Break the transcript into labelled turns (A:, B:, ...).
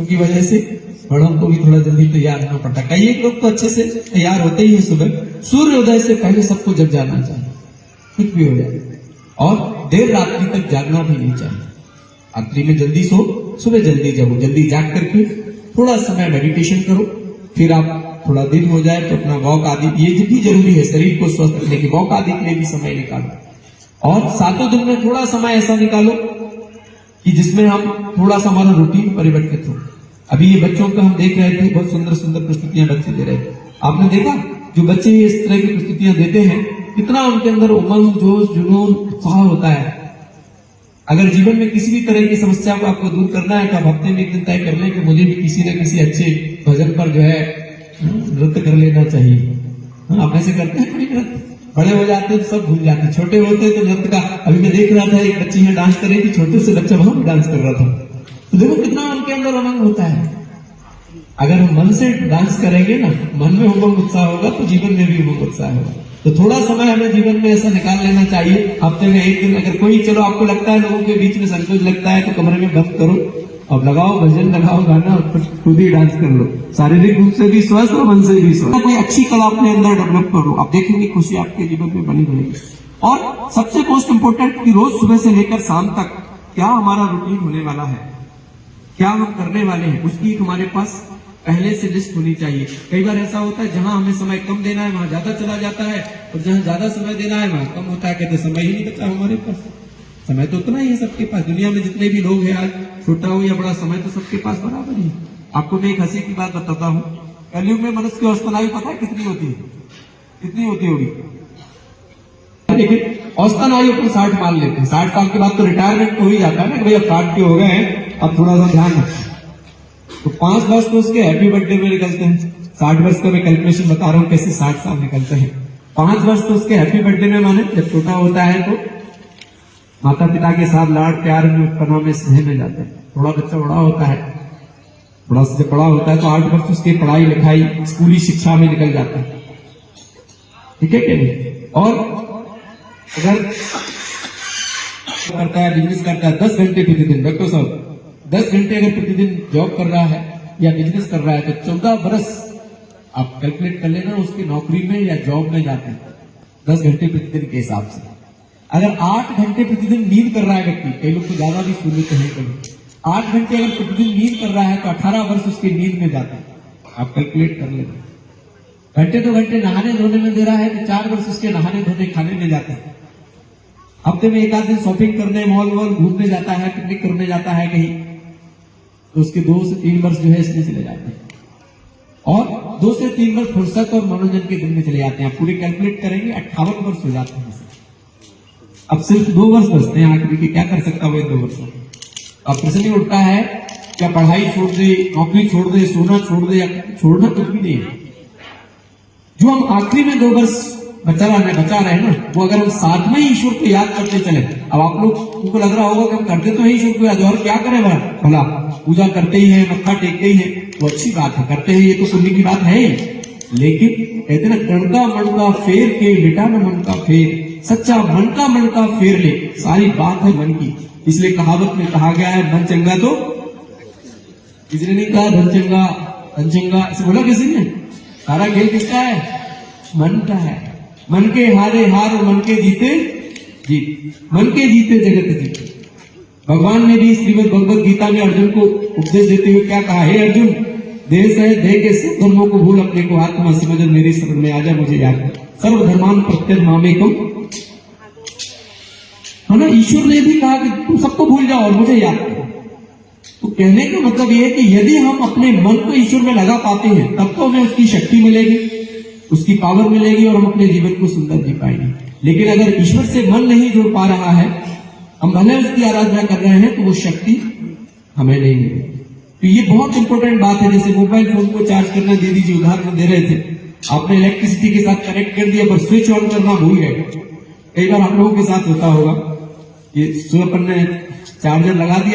A: उनकी वजह से बड़ों को भी थोड़ा जल्दी तैयार होना पड़ता है। कई एक लोग तो अच्छे से तैयार होते ही है सुबह, सूर्योदय से पहले सबको जग जाना चाहिए, कुछ भी हो जाए, और देर रात्रि तक जागना भी नहीं चाहिए। रात्रि में जल्दी सो, सुबह जल्दी जगो, जल्दी जाग करके थोड़ा समय मेडिटेशन करो, फिर आप थोड़ा दिन हो जाए तो अपना वॉक आदि, ये भी जरूरी है शरीर को स्वस्थ रखने के, वॉक आदि के लिए भी समय निकालो। और 7 दिन में थोड़ा समय ऐसा निकालो कि जिसमें हम थोड़ा सा हमारा रूटीन परिवर्तित हो। अभी ये बच्चों का हम देख रहे थे, बहुत सुंदर सुंदर प्रस्तुतियां बच्चे दे रहे थे। आपने देखा जो बच्चे इस तरह की प्रस्तुतियां देते हैं, कितना उनके अंदर उमंग, जोश, जुनून, उत्साह होता है। अगर जीवन में किसी भी तरह की समस्या को आपको दूर करना है तो आप हफ्ते में एक दिन तय कर लें कि मुझे भी किसी न किसी अच्छे भजन पर जो है नृत्य कर लेना चाहिए। आप ऐसे करते हैं कोई नृत्य? बड़े हो जाते हैं तो सब भूल जाते हैं, छोटे होते हैं तो नृत्य का, अभी मैं देख रहा था एक बच्ची यहाँ डांस कर रही थी, छोटे से बच्चा वहां भी डांस कर रहा था, तो देखो कितना उनके अंदर उमंग होता है। अगर हम मन से डांस करेंगे ना, मन में उमंग उत्साह होगा तो जीवन में भी उमंग उत्साह होगा। तो थोड़ा समय हमें जीवन में ऐसा निकाल लेना चाहिए, हफ्ते में एक दिन। अगर कोई, चलो आपको लगता है लोगों के बीच में संकोच लगता है, तो कमरे में बंद करो और लगाओ भजन, लगाओ गाना, और खुद ही डांस कर लो। शारीरिक रूप से भी स्वस्थ और मन से भी स्वस्थ। कोई अच्छी कला अपने अंदर डेवलप करो, आप देखेंगे खुशी आपके जीवन में बनी रहेगी। और सबसे मोस्ट इंपोर्टेंट कि रोज सुबह से लेकर शाम तक क्या हमारा रूटीन होने वाला है, क्या हम करने वाले हैं, उसकी एक हमारे पास पहले से लिस्ट होनी चाहिए। कई बार ऐसा होता है जहां हमें समय कम देना है वहां ज्यादा चला जाता है, और जहां ज्यादा समय देना है वहां कम होता है। कहते समय ही नहीं बचा हमारे पास। समय तो उतना ही है सबके पास, दुनिया में जितने भी लोग हैं, आज छोटा हो या बड़ा, समय तो सबके पास बराबर ही। आपको मैं एक हंसी की बात बताता हूँ। कलयुग में मनुष्य की औसतन आयु पता है कितनी होती है? कितनी होती होगी? लेकिन औसतन आयु अपन 60 मान लेते हैं। 60 साल के बाद तो रिटायरमेंट हो ही जाता है ना, भाई अब 60 के हो गए हैं, अब थोड़ा सा ध्यान रखें। तो 5 वर्ष तो उसके हैप्पी बर्थडे में निकलते हैं। 60 वर्ष का मैं कैलकुलेशन बता रहा हूँ कैसे 60 साल निकलते हैं। 5 वर्ष तो उसके हैप्पी बर्थडे में माने, जब छोटा होता है तो माता पिता के साथ लाड़ प्यार में, उत्पन्ना में, स्नेह में जाते हैं। थोड़ा बच्चा बड़ा होता है, थोड़ा सा बड़ा होता है तो 8 वर्ष उसके पढ़ाई लिखाई, स्कूली शिक्षा में निकल जाता है। ठीक है कि नहीं? और अगर करता है, बिजनेस करता है 10 घंटे प्रतिदिन, डॉक्टर साहब 10 घंटे अगर प्रतिदिन जॉब कर रहा है या बिजनेस कर रहा है तो 14 बरस आप कैलकुलेट कर लेना उसकी नौकरी में या जॉब में जाते हैं 10 घंटे प्रतिदिन के हिसाब से। अगर 8 घंटे प्रतिदिन नींद कर रहा है व्यक्ति, कई लोग तो ज्यादा भी सुन लेते हैं, कभी 8 घंटे अगर प्रतिदिन नींद कर रहा है तो 18 वर्ष उसकी नींद में जाते हैं। आप कैलकुलेट कर लेना। घंटे 2 घंटे नहाने धोने में दे रहा है तो 4 वर्ष उसके नहाने धोने खाने में जाते हैं। हफ्ते में 1 आध दिन शॉपिंग करने, मॉल वॉल घूमने जाता है, पिकनिक करने जाता है कहीं, तो उसके 2 से 3 वर्ष जो है इसमें चले जाते हैं। और 2 से 3 वर्ष फुर्सत और मनोरंजन के दिन में चले जाते हैं। आप पूरे कैलकुलेट करेंगे 58 वर्ष हो जाते हैं। अब सिर्फ 2 वर्ष बचते हैं आखिरी के, क्या कर सकता है 2 वर्षों? अब प्रश्न ही उठता है क्या पढ़ाई छोड़ दे, नौकरी छोड़ दे, सोना छोड़ दे, या छोड़ना कुछ भी नहीं है। जो हम आखिरी में 2 वर्ष बचा रहे हैं ना, वो अगर हम साथ में ही ईश्वर को याद करते चले। अब आप लोग को लग रहा होगा कि हम करते तो है ईश्वर को याद, और क्या करें भला, पूजा करते ही है, मत्था टेकते ही है, तो अच्छी बात है, करते हैं, ये तो पुण्य की बात है ही। लेकिन कहते ना, कणका मन का फेर के बेटा न मन का फेर, सच्चा मन का फेर ले, सारी बात है मन की। इसलिए कहावत में कहा गया है, मन चंगा तो, किसी ने कहा धन चंगा, धन चंगा, ऐसे बोला किसी ने? सारा खेल किसका है? मन का है। मन के हारे हार, मन के जीते जीत, मन के जीते जगत जीते। भगवान ने भी श्रीमद् भगवत गीता में अर्जुन को उपदेश देते हुए क्या कहा? हे अर्जुन, देह सह देह के सब धर्मों को भूल, अपने को आत्मा समझ मेरी शरण में आजा, मुझे याद कर, सर्वधर्मान प्रत्यय मामेकम। है ना, ईश्वर ने भी कहा कि तुम सबको भूल जाओ और मुझे याद करो। तो कहने का मतलब यह है कि यदि हम अपने मन को ईश्वर में लगा पाते हैं तब तो हमें उसकी शक्ति मिलेगी, उसकी पावर मिलेगी, और हम अपने जीवन को सुंदर जी पाएंगे। लेकिन अगर ईश्वर से मन नहीं जुड़ पा रहा है, हम भले उसकी आराधना कर रहे हैं, तो वो शक्ति हमें नहीं मिलेगी। तो ये बहुत इंपॉर्टेंट बात है। जैसे मोबाइल फोन को चार्ज करना दीदी जी उदाहरण दे रहे थे, आपने इलेक्ट्रिसिटी के साथ कनेक्ट कर दिया पर स्विच ऑन करना भूल गए। कई बार हम लोगों के साथ होता होगा, ये सुबह अपन ने चार्जर लगा दिया,